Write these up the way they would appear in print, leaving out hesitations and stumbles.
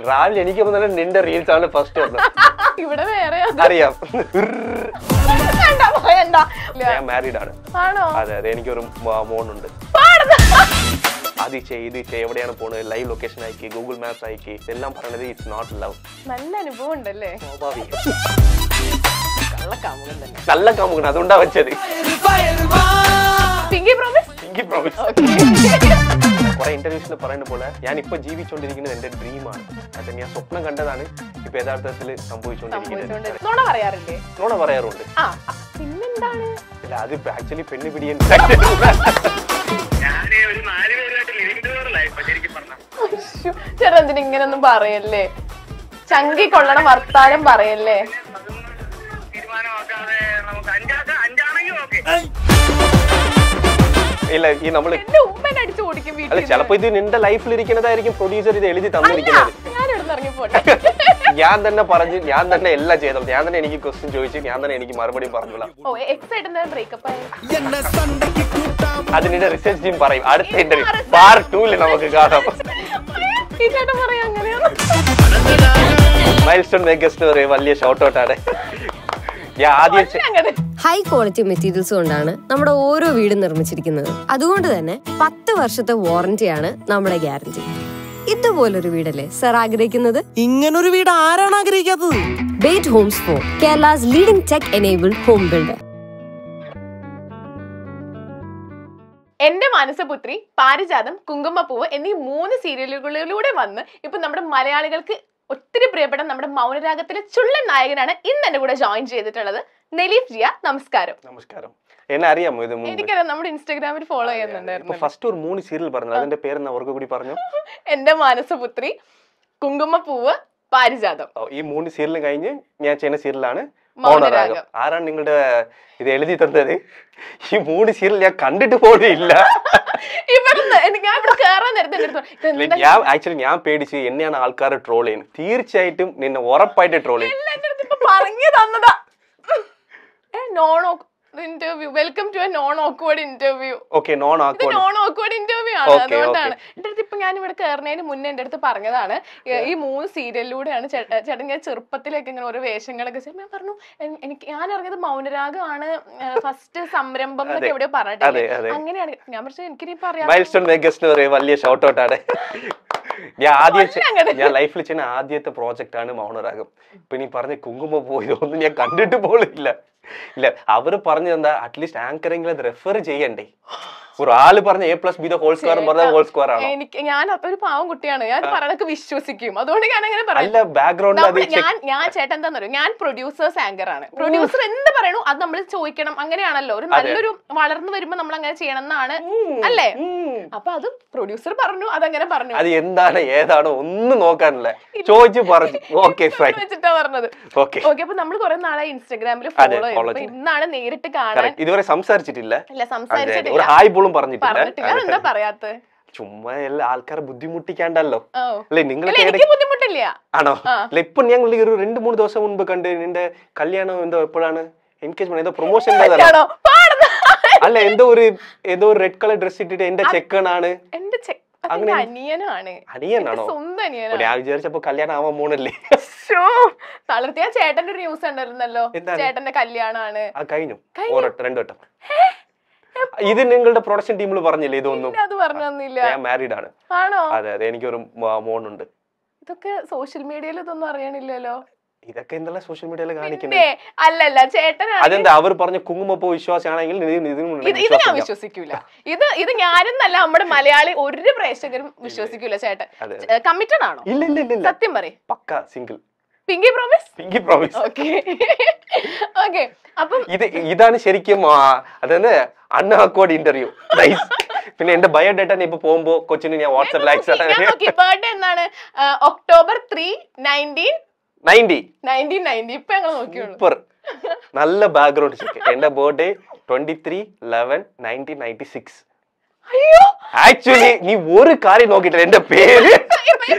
രാവിലെ എനിക്ക് നിന്റെ റീൽസ് ആണ് ഫസ്റ്റ് വന്നത്. ഇവിടെ വേറെ അറിയാം. ഞാൻ മാരീഡ് ആണ്. അതെ അതെ, എനിക്കൊരു മോനുണ്ട്. അത് ഇത് എവിടെയാണ് പോണത്, ലൈവ് ലൊക്കേഷൻ ആക്കി, ഗൂഗിൾ മാപ്സ് ആക്കി, ഇതെല്ലാം പറയണത് ഇറ്റ്സ് നോട്ട് ലവ്. നല്ല അനുഭവം ഉണ്ടല്ലേ? സ്വാഭാവികം. കള്ളക്കാമുകൻ തന്നെ. കള്ളക്കാമുകൻ, അതുകൊണ്ടാ വെച്ചത്. കുറെ ഇന്റർവ്യൂസിൽ പറയുന്ന പോലെ ഞാൻ ഇപ്പൊ ജീവിച്ചുകൊണ്ടിരിക്കുന്നത് എന്റെ ഡ്രീമാണ്. അത് ഞാൻ സ്വപ്നം കണ്ടതാണ് ഇപ്പൊ യഥാർത്ഥത്തിൽ സംഭവിച്ചുകൊണ്ടിരിക്കുന്നത്. നുണ പറയാറില്ലേ? നുണ പറയാറുണ്ട്. പിന്നെന്താണ്? ഇല്ല, അത് ആക്ച്വലി പെണ്ണ് പിടിയൻ. ചേട്ടാ എന്തിനാ ഇങ്ങനൊന്നും പറയല്ലേ? ചങ്കി കൊള്ളണ വർത്താനം പറയല്ലേ? ഇല്ല, ഈ നമ്മള് അല്ല, ചിലപ്പോ ഇത് നിന്റെ ലൈഫിൽ ഇരിക്കുന്നതായിരിക്കും പ്രൊഡ്യൂസർ ഇത് എഴുതി തന്നിരിക്കുന്നത്. ഞാൻ തന്നെ പറഞ്ഞു, ഞാൻ തന്നെ എല്ലാം ചെയ്തോളൂ. ഞാൻ തന്നെ എനിക്ക് ക്വസ്റ്റ്യൻ ചോദിച്ചു, ഞാൻ തന്നെ എനിക്ക് മറുപടി പറഞ്ഞോളാം. അതിന്റെ റിസർച്ച് ടീം പറയും അടുത്ത ഇന്റർവ്യൂ പാർട്ട് 2 നമുക്ക് കാണാം. മൈൽസ്റ്റോൺ മേക്കേഴ്സിന് ഒരു വലിയ ഷൗട്ട് ഔട്ട് ആണ്. ഹൈ ക്വാളിറ്റി മെറ്റീരിയൽസ് കൊണ്ടാണ് നമ്മുടെ ഓരോ വീടും നിർമ്മിച്ചിരിക്കുന്നത്. അതുകൊണ്ട് തന്നെ 10 വർഷത്തെ വാറന്റിയാണ് നമ്മുടെ ഗ്യാരണ്ടി. ഇതുപോലൊരു വീടല്ലേ സർ ആഗ്രഹിക്കുന്നത്? ഇങ്ങനൊരു വീട് ആരാണ് ആഗ്രഹിക്കാത്തത്? Bate homes for Kerala's leading tech enabled home builder. Ente Manasaputhri, പാരിജാതം, കുങ്കുമപ്പൂവ് എന്നീ 3 സീരിയലുകളിലൂടെ വന്ന് ഇപ്പൊ നമ്മുടെ മലയാളികൾക്ക് ഒത്തിരി പ്രിയപ്പെട്ട നമ്മുടെ മൗനരാഗത്തിലെ ചുള്ളൻ നായകനാണ് ഇന്ന് എന്റെ കൂടെ ജോയിൻ ചെയ്തിട്ടുള്ളത്. നെലീഫ് ജിയ, നമസ്കാരം. നമസ്കാരം. എന്നെ അറിയാമോ? ഇത് എനിക്കറിയാം, നമ്മുടെ ഇൻസ്റ്റാഗ്രാമിൽ ഫോളോ ചെയ്യുന്നുണ്ടായിരുന്നു. ഫസ്റ്റ് ഒരു 3 സീരിയൽ പറഞ്ഞു, അതിന്റെ പേരെന്നാ ഓർക്ക കൂടി പറഞ്ഞു? എന്റെ മാനസപുത്രി, കുങ്കുമപ്പൂവ്, പാരിജാതം. ഈ 3 സീരിയലും കഴിഞ്ഞ് ഞാൻ ചെയ്യുന്ന സീരിയലാണ് മൗനരാഗം. ആരാണ് നിങ്ങളുടെ ഇത് എഴുതി തന്നത്? ഈ 3 സീരിയൽ ഞാൻ കണ്ടിട്ട് പോലും ഇല്ല. ഞാൻ പേടിച്ച് എന്നെയാണ് ആൾക്കാർ ട്രോൾ ചെയ്യുന്നത്. തീർച്ചയായിട്ടും നിന്നെ ഉറപ്പായിട്ട് ട്രോൾ ചെയ്യും. പറഞ്ഞു തന്നതാ. Interview, welcome to a non awkward interview. Okay, non awkward interview ആണ്. അതുകൊണ്ടാണ് എന്റെ അടുത്ത് ഇപ്പൊ ഞാൻ ഇവിടെ കയറുന്നതിന് മുന്നേ എന്റെ അടുത്ത് പറഞ്ഞതാണ് ഈ 3 സീരിയലിലൂടെയാണ് ചേട്ടൻ ഞാൻ ചെറുപ്പത്തിലേക്ക് ഇങ്ങനെ ഓരോ വേഷങ്ങളൊക്കെ ചെയ്യും. ഞാൻ പറഞ്ഞു ഞാൻ അറിഞ്ഞത് മൗനരാഗമാണ് ഫസ്റ്റ് സംരംഭം എന്നൊക്കെ എവിടെയോ പറഞ്ഞിട്ടില്ലേ? അങ്ങനെയാണ് ഞാൻ പക്ഷെ എനിക്കിനി പറയാം. മൈൽസ്റ്റോൺ മേക്കേഴ്സിന് ഒരു വലിയ ഷൗട്ട് ഔട്ട് ആണ്. ഞാൻ ലൈഫിൽ ചെയ്യുന്ന ആദ്യത്തെ പ്രോജക്റ്റ് ആണ് മൗനരാഗം. ഇപ്പൊ നീ പറഞ്ഞ കുങ്കുമപ്പൂ ഇതൊന്നും ഞാൻ കണ്ടിട്ട് പോലും ഇല്ല. ഇല്ല, അവര് പറഞ്ഞെന്താ അറ്റ്ലീസ്റ്റ് ആങ്കറിംഗിൽ അത് റെഫർ ചെയ്യണ്ടേ? ഒരാള് പറഞ്ഞ A+B² ആണ്. ഞാൻ ഒരു പാവം കുട്ടിയാണ്, ഞാൻ പറഞ്ഞൊക്കെ വിശ്വസിക്കും. അതുകൊണ്ട് ഞാൻ അങ്ങനെ പറയാം. ഞാൻ ചേട്ടൻ എന്താന്ന് പറയും, ഞാൻ പ്രൊഡ്യൂസേഴ്സ് ആങ്കർ ആണ്. പ്രൊഡ്യൂസർ എന്ത് പറയണു അത് നമ്മൾ ചോദിക്കണം. അങ്ങനെയാണല്ലോ ഒരു നല്ലൊരു വളർന്നു വരുമ്പോ നമ്മൾ അങ്ങനെ ചെയ്യണം എന്നാണ് അല്ലേ? അപ്പൊ അത് പ്രൊഡ്യൂസർ പറഞ്ഞു, അതങ്ങനെ പറഞ്ഞു. അത് എന്താണ് ഏതാണോ ഒന്നും നോക്കാനില്ല, ചോദിച്ചു പറഞ്ഞു. വെച്ചിട്ടാ പറഞ്ഞത്. ഓക്കെ, അപ്പൊ നമ്മൾ കുറെ നാളായി ഇൻസ്റ്റാഗ്രാമിൽ ഫോളോ ചെയ്യും. ഇന്നാണ് നേരിട്ട് കാണാൻ. ഇതുവരെ സംസാരിച്ചിട്ടില്ല. ഇല്ല, സംസാരിച്ചിട്ടില്ല. എന്താ പറയാത്ത? ചുമ്മാ എല്ലാ ആൾക്കാരെ ബുദ്ധിമുട്ടിക്കാണ്ടല്ലോ. ബുദ്ധിമുട്ടില്ല ആണോ? അല്ല, ഇപ്പൊ ഞങ്ങൾ ഒരു 2-3 ദിവസം മുൻപ് കണ്ട് നിന്റെ കല്യാണം എന്തോ എപ്പോഴാണ്? എൻഗേജ്മെന്റ് ഏതോ പ്രൊമോഷൻ അല്ല, ഏതോ ഒരു റെഡ് കളർ ഡ്രസ് ഇട്ടിട്ട് എന്റെ ചെക്കനാണ്. അനിയനാണോ? ഞാൻ വിചാരിച്ചപ്പോ കല്യാണം ആവാൻ പോണല്ലേ. തളർത്തിയ ചേട്ടന്റെ ഒരു ന്യൂസ് ഉണ്ടായിരുന്നല്ലോ, ചേട്ടന്റെ കല്യാണാണ്. കഴിഞ്ഞു 2 വട്ടം. ഇത് നിങ്ങളുടെ പ്രൊഡക്ഷൻ ടീമിൽ പറഞ്ഞില്ലേ? ഇതൊന്നും ഞാൻ മാരീഡ് ആണ്. അതെ അതെ, എനിക്കൊരു മോനുണ്ട്. ഇതൊക്കെ സോഷ്യൽ മീഡിയയിൽ ഇതൊന്നും അറിയണില്ലല്ലോ. ഇതൊക്കെ എന്തെല്ലാം സോഷ്യൽ മീഡിയയിൽ കാണിക്കുന്നത്? അല്ലല്ല, ചേട്ടനാണ്. അതെന്താ അവർ പറഞ്ഞ കുങ്കുമപ്പൂ വിശ്വാസമാണെങ്കിൽ ഇത് ഞാൻ വിശ്വസിക്കൂല. ഇത് ഞാനെന്നല്ല, നമ്മുടെ മലയാളി ഒരു പ്രേക്ഷകരും വിശ്വസിക്കൂല. ചേട്ടൻ കമ്മിറ്റഡ് ആണോ? ഇല്ല, സത്യം പറയും. പക്ക സിംഗിൾ. പിങ്കി പ്രോമിസ്. ഓക്കെ, അപ്പം ഇതാണ് ശരിക്കും അതായത് അൺഅക്വേർഡ് ഇന്റർവ്യൂ. പിന്നെ എന്റെ ബയോഡേറ്റ ഇപ്പൊ പോകുമ്പോ കൊച്ചിന് ഞാൻ വാട്സ്ആപ്പ് ബർത്ത്ഡേ എന്നാണ്? October 3, 1990. ഇപ്പൊ ഞങ്ങൾ നോക്കിയുള്ളൂ. നല്ല ബാക്ക്ഗ്രൗണ്ട് ചെക്ക്. എന്റെ ബർത്ത്ഡേ 23/11/1996. ആക്ച്വലി നീ ഒരു കാര്യം നോക്കിട്ടില്ല, എന്റെ പേര്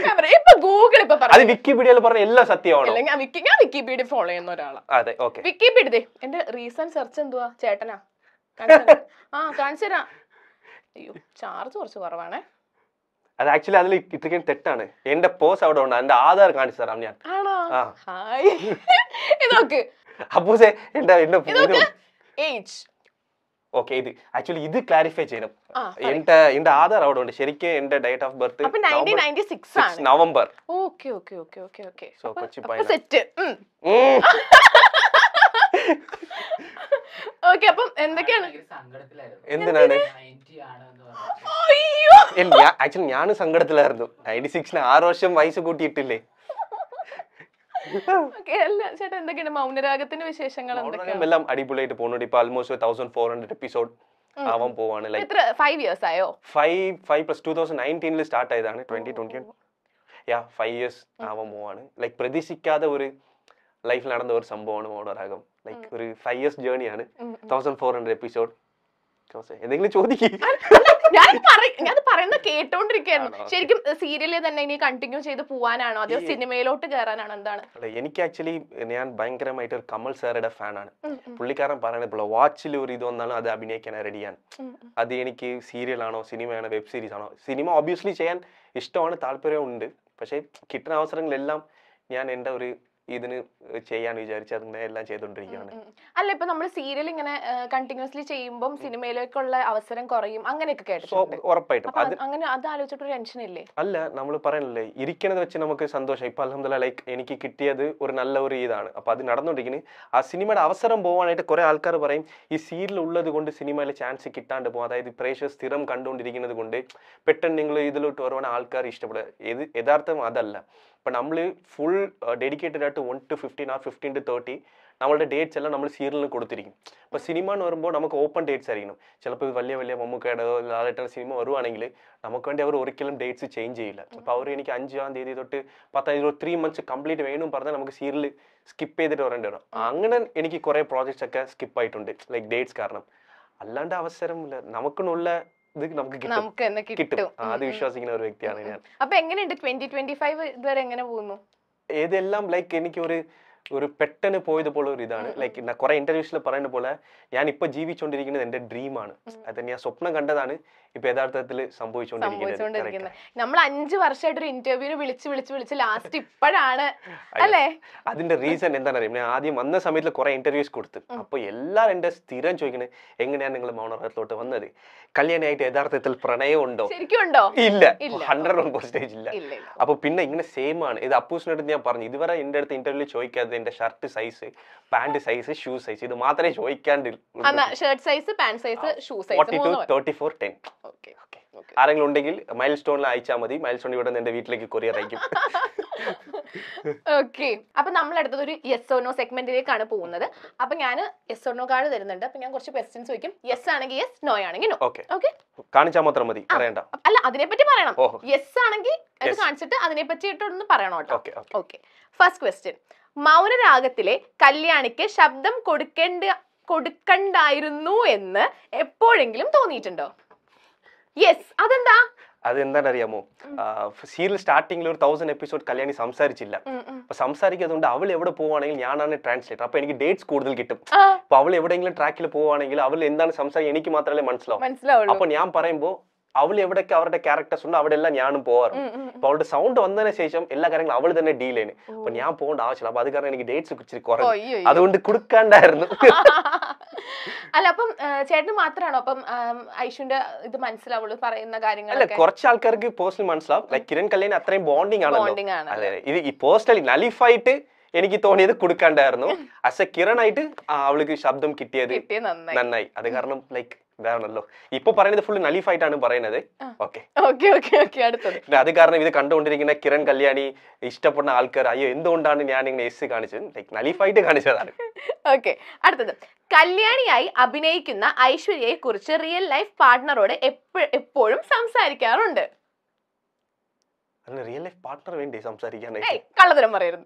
ഗൂഗിൾ അത് വിക്കിപീഡിയയിൽ പറഞ്ഞ എല്ലാം സത്യമാണോ? ഞാൻ വിക്കിപീഡിയ ഫോളോ ചെയ്യുന്ന ഒരാളാണ്. അതെ, ഓക്കെ. വിക്കിപീഡിയ എന്റെ റീസെന്റ് സെർച്ച് എന്തുവാ? ചേട്ടനാ? കാണിച്ചു തരാം. അയ്യോ, ചാർജ് കുറച്ച് കുറവാണേ. അത് ആക്ച്വലി അതിൽ ഇത്രയും തെറ്റാണ്. എന്റെ പോസ് അവിടെ ഉണ്ട്, എന്റെ ആധാർ കാണിച്ചു തരാം ഞാൻ. ആണോ? ആ ഹായ് ഇതൊക്കെ അപ്പൂസേ എന്റെ ഏജ്. ഓക്കെ, ഇത് ആക്ച്വലി ഇത് ക്ലാരിഫൈ ചെയ്യണം. എന്റെ ആധാർ അവിടെ ഉണ്ട്. ശരിക്കും എന്റെ ഡേറ്റ് ഓഫ് ബർത്ത് അപ്പൊ 1996 ആണ്. November. Okay okay okay okay okay. So Kochi അപ്പൊ സെറ്റ്. ഓക്കേ, അപ്പം എന്തൊക്കെയാണ്? എന്തിനാണ്? അയ്യോ, ആക്ച്വലി ഞാനും സങ്കടത്തിലായിരുന്നു. 96 6 വർഷം വയസ്സ് കൂട്ടിയിട്ടില്ലേ. ചേട്ടാ എന്തൊക്കെയാണ് മൗനരാഗത്തിന്റെ വിശേഷങ്ങൾ? എല്ലാം അടിപൊളിയായിട്ട് പോകുന്നുണ്ട്. ഇപ്പൊ ആൽമോസ്റ്റ് 1400 എപ്പിസോഡ് ആവാൻ പോവാണ്. ലൈക് 5 years ആയോ? 5 + 2019 സ്റ്റാർട്ട് ആയതാണ്. 2020 5 years ആവാൻ പോവാണ്. ലൈക് പ്രതീക്ഷിക്കാതെ ഒരു ലൈഫിൽ നടന്ന ഒരു സംഭവമാണ് മൗനരാഗം. ലൈക് ഒരു 5 years ജേർണിയാണ്. 1400 എപ്പിസോഡ്. എന്തെങ്കിലും ചോദിക്കും. ഞാൻ പറയുന്നത് കേട്ടോണ്ടിരിക്കുകയായിരുന്നു. ശരിക്കും സീരിയലിൽ തന്നെ ഇനി കണ്ടിന്യൂ ചെയ്ത് പോവാനാണോ അതോ സിനിമയിലോട്ട് കയറാനാണോ, എന്താണ്? എനിക്ക് ആക്ച്വലി ഞാൻ ഭയങ്കരമായിട്ട് കമൽ സാറുടെ ഫാനാണ്. പുള്ളിക്കാരൻ പറയുന്നത് വാച്ചിൽ ഒരു ഇത് വന്നാലും അത് അഭിനയിക്കാൻ റെഡിയാണ്. അത് എനിക്ക് സീരിയലാണോ സിനിമയാണോ വെബ് സീരീസ് ആണോ, സിനിമ ഒബ്വിയസ്ലി ചെയ്യാൻ ഇഷ്ടമാണ്, താല്പര്യം ഉണ്ട്. പക്ഷെ കിട്ടുന്ന അവസരങ്ങളെല്ലാം ഞാൻ എൻ്റെ ഒരു ഇതിന് ചെയ്യാൻ വിചാരിച്ച് അതിനെ എല്ലാം ചെയ്തോണ്ടിരിക്കുകയാണ്. അല്ല, ഇപ്പൊ നമ്മൾ സീരിയൽ ഇങ്ങനെ കണ്ടിന്യൂസ്ലി ചെയ്യുമ്പോൾ സിനിമയിലേക്കുള്ള അവസരം കുറയും അങ്ങനെയൊക്കെ കേട്ടിട്ടുണ്ട്. ഉറപ്പായിട്ടും അങ്ങനെ അത് ആലോചിച്ചിട്ട് ടെൻഷൻ ഇല്ലേ? അല്ല, നമ്മൾ പറയണല്ലേ ഇരിക്കണത് വെച്ച് നമുക്ക് സന്തോഷം. ഇപ്പൊ അൽഹംദുലില്ലാഹ് ലൈക്ക് എനിക്ക് കിട്ടിയത് ഒരു നല്ല ഒരു ഇതാണ്. അപ്പൊ അത് നടന്നുകൊണ്ടിരിക്കുന്നത്. ആ സിനിമയുടെ അവസരം പോകാനായിട്ട് കുറെ ആൾക്കാർ പറയും ഈ സീരിയൽ ഉള്ളത് കൊണ്ട് സിനിമയിലെ ചാൻസ് കിട്ടാണ്ട് പോകും. അതായത് പ്രേക്ഷകർ സ്ഥിരം കണ്ടുകൊണ്ടിരിക്കുന്നത് കൊണ്ട് പെട്ടെന്ന് നിങ്ങൾ ഇതിലോട്ട് വരുവാണ് ആൾക്കാർ ഇഷ്ടപ്പെടുക. യഥാർത്ഥം അതല്ല. ഇപ്പൊ നമ്മൾ ഫുൾ ഡെഡിക്കേറ്റഡ് ആയിട്ട് 1 to 15 or 15 to 30 നമ്മളുടെ ഡേറ്റ്സ് എല്ലാം നമ്മൾ സീരിയലിന് കൊടുത്തിരിക്കും. അപ്പൊ സിനിമ എന്ന് പറയുമ്പോൾ നമുക്ക് ഓപ്പൺ ഡേറ്റ്സ് ആയിരിക്കണം. ചിലപ്പോൾ വലിയ വലിയ മമ്മൂക്കയുടെ ലാലേട്ടൻ്റെ സിനിമ വരുവാണെങ്കിൽ നമുക്ക് വേണ്ടി അവർ ഒരിക്കലും ഡേറ്റ്സ് ചേഞ്ച് ചെയ്യില്ല. അപ്പൊ അവർ എനിക്ക് 5-ാം തീയതി തൊട്ട് 10-ാം തീയതി 3 months കംപ്ലീറ്റ് വേണം പറഞ്ഞാൽ നമുക്ക് സീരിയൽ സ്കിപ്പ് ചെയ്തിട്ട് വരേണ്ടി വരും. അങ്ങനെ എനിക്ക് കുറെ പ്രോജക്ട്സ് ഒക്കെ സ്കിപ്പ് ആയിട്ടുണ്ട് ലൈക്ക് ഡേറ്റ്സ് കാരണം. അല്ലാണ്ട് അവസരമില്ല, നമുക്കുള്ള നമുക്ക് കിട്ടും. അത് വിശ്വസിക്കുന്ന ഒരു വ്യക്തിയാണ് ഞാൻ. അപ്പൊ എങ്ങനെയുണ്ട് 2025 ഇതുവരെ എങ്ങനെ പോകുന്നു? ഏതെല്ലാം ലൈക്ക് എനിക്ക് ഒരു പെട്ടെന്ന് പോയതുപോലെ ഒരു ഇതാണ്. ലൈക്ക് കുറെ ഇന്റർവ്യൂസിൽ പറയുന്ന പോലെ ഞാൻ ഇപ്പൊ ജീവിച്ചുകൊണ്ടിരിക്കുന്നത് എന്റെ ഡ്രീമാണ്. അത് ഞാൻ സ്വപ്നം കണ്ടതാണ് ഇപ്പൊ യഥാർത്ഥത്തിൽ സംഭവിച്ചുകൊണ്ടിരിക്കുന്നത്. നമ്മൾ 5 വർഷമായിട്ട് ഒരു ഇന്റർവ്യൂവിന് വിളിച്ച് ലാസ്റ്റ് ഇപ്പോഴാണ് അല്ലേ? അതിന്റെ റീസൺ എന്താണെന്ന് അറിയാം. ഞാൻ ആദ്യം വന്ന സമയത്ത് കുറെ ഇന്റർവ്യൂസ് കൊടുത്തു. അപ്പൊ എല്ലാരും എന്റെ സ്ഥിരം ചോദിക്കുന്നത് എങ്ങനെയാണ് നിങ്ങൾ മൗനരാഗത്തിലോട്ട് വന്നത്, കല്യാണമായിട്ട് യഥാർത്ഥത്തിൽ പ്രണയം ഉണ്ടോ? ശരിക്കും ഉണ്ടോ? ഇല്ല, 100% ഇല്ല. അപ്പൊ പിന്നെ ഇങ്ങനെ സെയിം ആണ്. ഇത് അപ്പൂസിനടുത്ത് ഞാൻ പറഞ്ഞു, ഇതുവരെ എന്റെ അടുത്ത് ഇന്റർവ്യൂ ചോദിക്കാതെ എന്റെ shirt size, pant size, shoe size ഇത് മാത്രമേ ചോദിക്കാണ്ട്. Shirt size, pant size, shoe size 42, 34, 10. ആരെങ്കിലും ഉണ്ടെങ്കിൽ മൈൽ സ്റ്റോണിൽ അയച്ചാൽ മതി. മൈൽ സ്റ്റോൺ ഇവിടെ എന്റെ വീട്ടിലേക്ക് കൊറിയർ അയക്കും. ഓക്കെ, അപ്പൊ നമ്മൾ അടുത്തത് ഒരു യെസ് ഓർ നോ സെഗ്മെന്റിലേക്കാണ് പോകുന്നത്. അപ്പൊ ഞാൻ യെസ് ഓർ നോ കാർഡ് തരുന്നുണ്ട്. അപ്പൊ ഞാൻ കുറച്ച് ക്വസ്റ്റ്യൻസ് ചോദിക്കും. യെസ് ആണെങ്കിൽ യെസ്, നോ ആണെങ്കിൽ നോ. ഓക്കെ, കാണിച്ചാൽ മാത്രം മതി, പറയണ്ട. അല്ല, അതിനെപ്പറ്റി പറയണം. യെസ് ആണെങ്കിൽ അത് കാണിച്ചിട്ട് അതിനെ പറ്റിയിട്ടൊന്ന് പറയണം കേട്ടോ. Okay, first question. മൗനരാഗത്തിലെ കല്യാണിക്ക് ശബ്ദം കൊടുക്കണ്ടായിരുന്നു എന്ന് എപ്പോഴെങ്കിലും തോന്നിയിട്ടുണ്ടോ? യെസ്. അതെന്താ? അതെന്താണെന്ന് അറിയാമോ, സീരിയൽ സ്റ്റാർട്ടിംഗിൽ ഒരു 1000 എപ്പിസോഡ് കല്യാണി സംസാരിച്ചില്ല. അപ്പൊ സംസാരിക്കാത്തതുകൊണ്ട് അവൾ എവിടെ പോവാണെങ്കിൽ ഞാനാണ് ട്രാൻസ്ലേറ്റർ. അപ്പൊ എനിക്ക് ഡേറ്റ്സ് കൂടുതൽ കിട്ടും. അപ്പൊ അവൾ എവിടെയെങ്കിലും ട്രാക്കിൽ പോവാണെങ്കിൽ അവൾ എന്താണ് സംസാരിക്കുക എനിക്ക് മാത്രമേ മനസ്സിലാവും. അപ്പൊ ഞാൻ പറയുമ്പോ അവൾ എവിടെയൊക്കെ അവരുടെ ക്യാരക്ടേഴ്സ് ഉണ്ട് അവിടെ എല്ലാം ഞാനും പോവാറുണ്ട്. അപ്പൊ അവളുടെ സൗണ്ട് വന്നതിന് ശേഷം എല്ലാ കാര്യങ്ങളും അവൾ തന്നെ ഡീൽ ചെയ്യുന്നു. അപ്പൊ ഞാൻ പോകേണ്ട ആവശ്യമില്ല. അപ്പൊ അത് കാരണം എനിക്ക് ഡേറ്റ്സ് ഇച്ചിരി കുറഞ്ഞു, അതുകൊണ്ട് കൊടുക്കാണ്ടായിരുന്നു. അല്ല, അപ്പം ചേട്ടന് മാത്രമാണോ അപ്പം ഐഷുന്റെ ഇത് മനസ്സിലാവുള്ളൂ പറയുന്ന കാര്യങ്ങൾ? അല്ല, കുറച്ച് ആൾക്കാർക്ക് പേഴ്സണലി മനസ്സിലാവും. ലൈക് കിരൺ കല്യാൺ അത്രയും ബോണ്ടിങ് ആണല്ലോ. അതെ, ഇത് ഈ പേഴ്സണലി നലിഫായിട്ട് എനിക്ക് തോന്നിയത് കൊടുക്കാണ്ടായിരുന്നു. ആസ് എ കിരൺ ആയിട്ട് അവൾക്ക് ശബ്ദം കിട്ടിയത് നന്നായി. അത് കാരണം ലൈക്ക് ഇതാണല്ലോ ഇപ്പൊ പറയുന്നത് ഫുൾ നലിഫായിട്ടാണ് പറയുന്നത്. അത് കാരണം ഇത് കണ്ടുകൊണ്ടിരിക്കുന്ന കിരൺ കല്യാണി ഇഷ്ടപ്പെടുന്ന ആൾക്കാർ അയ്യോ എന്തുകൊണ്ടാണ് ഞാൻ ഇങ്ങനെ എസ് കാണിച്ചത്, ലൈക്ക് നലിഫായിട്ട് കാണിച്ചതാണ്. ഓക്കെ, അടുത്തത്. കല്യാണിയായി അഭിനയിക്കുന്ന ഐശ്വര്യയെ കുറിച്ച് റിയൽ ലൈഫ് പാർട്ട്ണറോട് എപ്പോഴും സംസാരിക്കാറുണ്ട്. റിയൽ ലൈഫ് പാർട്ട്ണർ വേണ്ടി സംസാരിക്കാൻ? കള്ളത്തരം പറയരുത്.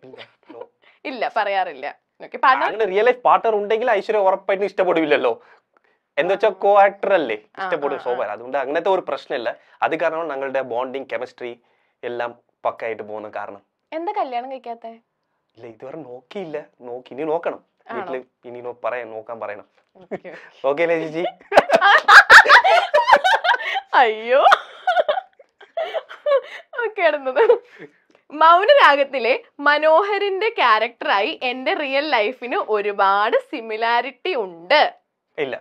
ഇല്ല, പറയാറില്ല. റിയൽ ലൈഫ് പാർട്ട്ണർ ഉണ്ടെങ്കിൽ ഐശ്വര്യ ഉറപ്പായിട്ടും ഇഷ്ടപ്പെടില്ലല്ലോ. എന്ന് വെച്ചാൽ കോ ആക്ടർ അല്ലേ, ഇഷ്ടപ്പെടും സ്വാഭാവികം. അതുകൊണ്ട് അങ്ങനത്തെ ഒരു പ്രശ്നമില്ല. അത് കാരണമാണ് ഞങ്ങളുടെ ബോണ്ടിങ് കെമിസ്ട്രി എല്ലാം പക്കായിട്ട് പോകുന്ന കാരണം. എന്താ കല്യാണം കഴിക്കാത്ത? ഇല്ല, ഇതുവരെ നോക്കിയില്ല. ഇനി നോക്കണം. വീട്ടില് ഇനി നോക്കാൻ പറയണം. ഓക്കെ അല്ലേ ചേച്ചി? അയ്യോ, ഓക്കെ അടുത്തത്. മൗനരാഗത്തിലെ മനോഹരിന്റെ ക്യാരക്ടറായി എന്റെ റിയൽ ലൈഫിന് ഒരുപാട് സിമിലാരിറ്റി ഉണ്ട്. ഇല്ല.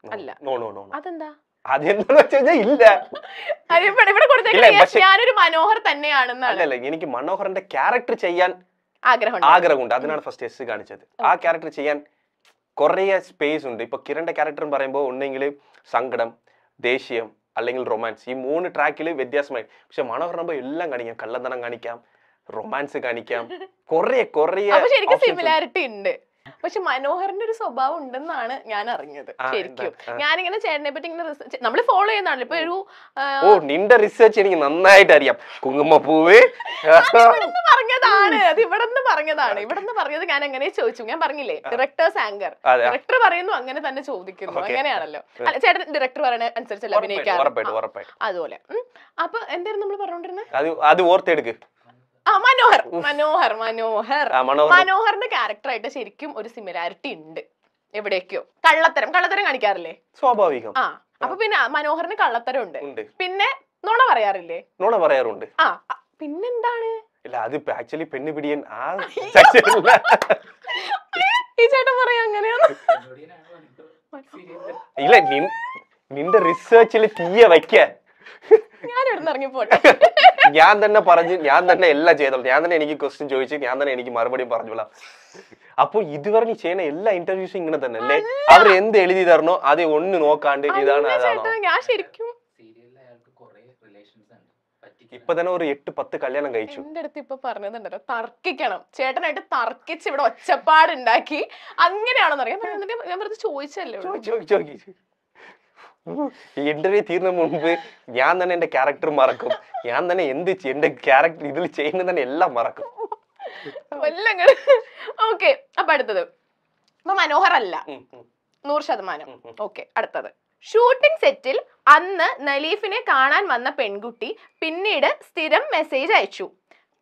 അല്ല. No no no. അതെന്താ? അതെന്താന്ന് വെച്ചാൽ ഇല്ല. ഇവിടെ കൊടുത്തേക്കുന്നത് ഞാനൊരു മനോഹർ തന്നെയാണെന്നാണ്. അല്ലല്ല, എനിക്ക് മനോഹറിന്റെ ക്യാരക്ടർ ചെയ്യാൻ ആഗ്രഹമുണ്ട്. അതിനാണ് ഫസ്റ്റ് എസ് കാണിച്ചത്. ആ ക്യാരക്ടർ ചെയ്യാൻ കുറേ സ്പേസ് ഉണ്ട്. ഇപ്പൊ കിരണിന്റെ ക്യാരക്ടർ പറയുമ്പോൾ ഒന്നെങ്കിൽ സങ്കടം, ദേഷ്യം അല്ലെങ്കിൽ റൊമാൻസ്, ഈ 3 ട്രാക്കിൽ വ്യത്യാസമായി. പക്ഷെ മനോഹറിനാകുമ്പോൾ എല്ലാം കാണിക്കാം. കള്ളത്തനം കാണിക്കാം, റൊമാൻസ് കാണിക്കാം, കുറേ സിമിലാരിറ്റി ഉണ്ട്. പക്ഷെ മനോഹറിന്റെ ഒരു സ്വഭാവം ഉണ്ടെന്നാണ് ഞാൻ അറിഞ്ഞത്. ശരിക്കും ഞാനിങ്ങനെ ചേട്ടനെ പറ്റി ഇങ്ങനെ നമ്മൾ ഫോളോ ചെയ്യുന്നതാണല്ലോ. ഇപ്പൊ ഒരു നിന്റെ റിസർച്ച് എനിക്ക് നന്നായിട്ട് അറിയാം. കുങ്കുമപ്പൂവ് പറഞ്ഞതാണ്, അത് ഇവിടെന്ന് പറഞ്ഞത് ഞാൻ എങ്ങനെ ചോദിച്ചു. ഞാൻ പറഞ്ഞില്ലേ ഡയറക്ടേഴ്സ് ആങ്കർ, ഡയറക്ടർ പറയുന്നു അങ്ങനെ തന്നെ ചോദിക്കുന്നു, അങ്ങനെയാണല്ലോ. അല്ല ചേട്ടൻ ഡയറക്ടർ പറയുന്ന അനുസരിച്ചല്ല അഭിനയിക്കാറ്. അതുപോലെ അപ്പൊ എന്തായിരുന്നു നമ്മൾ പറഞ്ഞോണ്ടിരുന്നത്? അത് ഓർത്തെടുക്ക്. മനോഹറിന്റെ ക്യാരക്ടറായിട്ട് ശരിക്കും ഒരു സിമിലാരിറ്റി ഉണ്ട്. എവിടേക്കോ കള്ളത്തരം കാണിക്കാറില്ലേ? സ്വാഭാവികം. അപ്പൊ പിന്നെ മനോഹറിന് കള്ളത്തരം ഉണ്ട്. പിന്നെ നുണ പറയാറില്ലേ? നുണ പറയാറുണ്ട്. പിന്നെന്താണ്? ഇല്ല, അത് ആക്ച്വലി പെണ്ണ് പിടിയൻ ഈ ചേട്ടൻ പറയാ അങ്ങനെയാണ്. ഇല്ല, നിന്റെ റിസർച്ചിൽ തീയ വയ്ക്കാൻ ഞാൻ ഇവിടെ ഇറങ്ങി പോട്ടെ. ഞാൻ തന്നെ പറഞ്ഞു, ഞാൻ തന്നെ എല്ലാം ചെയ്തോളൂ. ഞാൻ തന്നെ എനിക്ക് ക്വസ്റ്റ്യൻ ചോദിച്ചു, ഞാൻ തന്നെ എനിക്ക് മറുപടി പറഞ്ഞോളാം. അപ്പൊ ഇതുവരെ നീ ചെയ്യുന്ന എല്ലാ ഇന്റർവ്യൂസും ഇങ്ങനെ തന്നെ അല്ലേ? അവർ എന്ത് എഴുതി തരണോ അത് ഒന്ന് നോക്കാണ്ട് ഇതാണ് അതാണോ? ഞാൻ ശരിക്കും ഇപ്പൊ തന്നെ ഒരു 8-10 കല്യാണം കഴിച്ചു. എന്റെ അടുത്ത് ഇപ്പൊ പറഞ്ഞതുണ്ടല്ലോ, തർക്കിക്കണം, ചേട്ടനായിട്ട് തർക്കിച്ച് ഇവിടെ ഒച്ചപ്പാടുണ്ടാക്കി അങ്ങനെയാണോന്ന് അറിയാം. ഞാൻ വെറുതെ ചോദിച്ചല്ലേ. ഇന്റർവ്യൂ തീർന്ന മുമ്പ് ഞാൻ തന്നെ എന്റെ ക്യാരക്ടർ മറക്കും. ഞാൻ തന്നെ എന്റെ ക്യാരക്ടർ ഇതിൽ ചെയ്യുന്നത് തന്നെ എല്ലാം മറക്കും. ഓക്കെ, അപ്പൊ അടുത്തത് ഇപ്പൊ മനോഹർ അല്ല 100%. ഓക്കെ, അടുത്തത് ഷൂട്ടിംഗ് സെറ്റിൽ അന്ന് നലീഫിനെ കാണാൻ വന്ന പെൺകുട്ടി പിന്നീട് സ്ഥിരം മെസ്സേജ് അയച്ചു.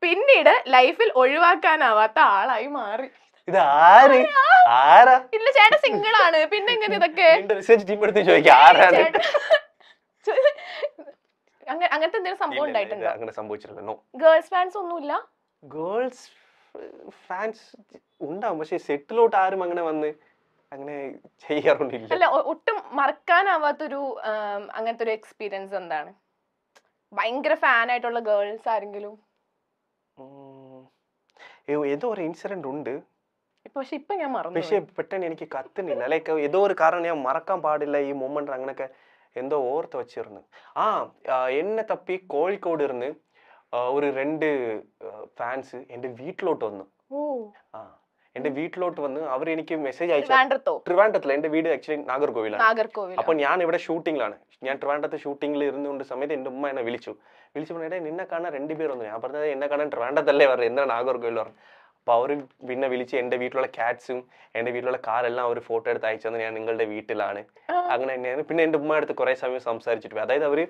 പിന്നീട് ലൈഫിൽ ഒഴിവാക്കാനാവാത്ത ആളായി മാറി. ഇത് ആരാ? ഇല്ല, ചേട്ടൻ സിംഗിൾ ആണ്. പിന്നെ എങ്ങനെ ഇതൊക്കെ അങ്ങനത്തെ എന്തെങ്കിലും സംഭവം ഉണ്ടായിട്ടുണ്ടോ? അങ്ങനെ സംഭവിച്ചിട്ടില്ല. ഗേൾസ് ഫാൻസ് ഒന്നുമില്ല? ഗേൾസ് ഫാൻസ് ഉണ്ടാവും, പക്ഷെ സെറ്റിലോട്ട് ആരും അങ്ങനെ വന്ന് അങ്ങനെ ചെയ്യാറൊന്നുമില്ല. അല്ല, ഒട്ടും മറക്കാനാവാത്തൊരു അങ്ങനത്തെ ഒരു എക്സ്പീരിയൻസ് എന്താണ്? ഭയങ്കര ഫാൻ ആയിട്ടുള്ള ഗേൾസ് ആരെങ്കിലും? ഏതോ ഒരു ഇൻസിഡന്റ് ഉണ്ട്, പക്ഷെ ഇപ്പൊ ഞാൻ മറന്നു. പക്ഷെ പെട്ടെന്ന് എനിക്ക് കത്തുന്നില്ല. ലൈക്ക് ഏതോ ഒരു കാരണം ഞാൻ മറക്കാൻ പാടില്ല ഈ മൊമെന്റ്. അങ്ങനെയൊക്കെ എന്തോ ഓർത്ത് വെച്ചിരുന്നു. എന്നെ തപ്പി കോഴിക്കോട് ഇരുന്ന് ഒരു 2 ഫാൻസ് എന്റെ വീട്ടിലോട്ട് വന്നു. എന്റെ വീട്ടിലോട്ട് വന്ന് അവർ എനിക്ക് മെസ്സേജ് അയച്ചു. ട്രിവാൻഡ്രത്തില്ല, എന്റെ വീട് ആക്ച്വലി നാഗർകോവിലാണ്. അപ്പൊ ഞാൻ ഇവിടെ ഷൂട്ടിങ്ങിലാണ്. ഞാൻ ട്രിവാൻഡ്രത്ത് ഷൂട്ടിങ്ങിൽ ഇരുന്നുകൊണ്ട് സമയത്ത് എന്റെ ഉമ്മ എന്നെ വിളിച്ചു പറഞ്ഞേ നിന്നെ കാണാൻ 2 പേർ വന്നു. ഞാൻ പറഞ്ഞത് എന്നെ കാണാൻ ട്രിവാൻഡ്രത്തല്ലേ പറഞ്ഞു, എന്താണ് നാഗർകോവിൽ പറഞ്ഞു. അപ്പൊ അവർ പിന്നെ വിളിച്ച് എന്റെ വീട്ടിലുള്ള ക്യാറ്റ്സും എന്റെ വീട്ടിലുള്ള കാറെല്ലാം അവർ ഫോട്ടോ എടുത്ത് അയച്ചത് ഞാൻ നിങ്ങളുടെ വീട്ടിലാണ്. അങ്ങനെ തന്നെയാണ്. പിന്നെ എന്റെ ഉമ്മ അടുത്ത് കുറെ സമയം സംസാരിച്ചിട്ട് പോയി. അതായത് അവര്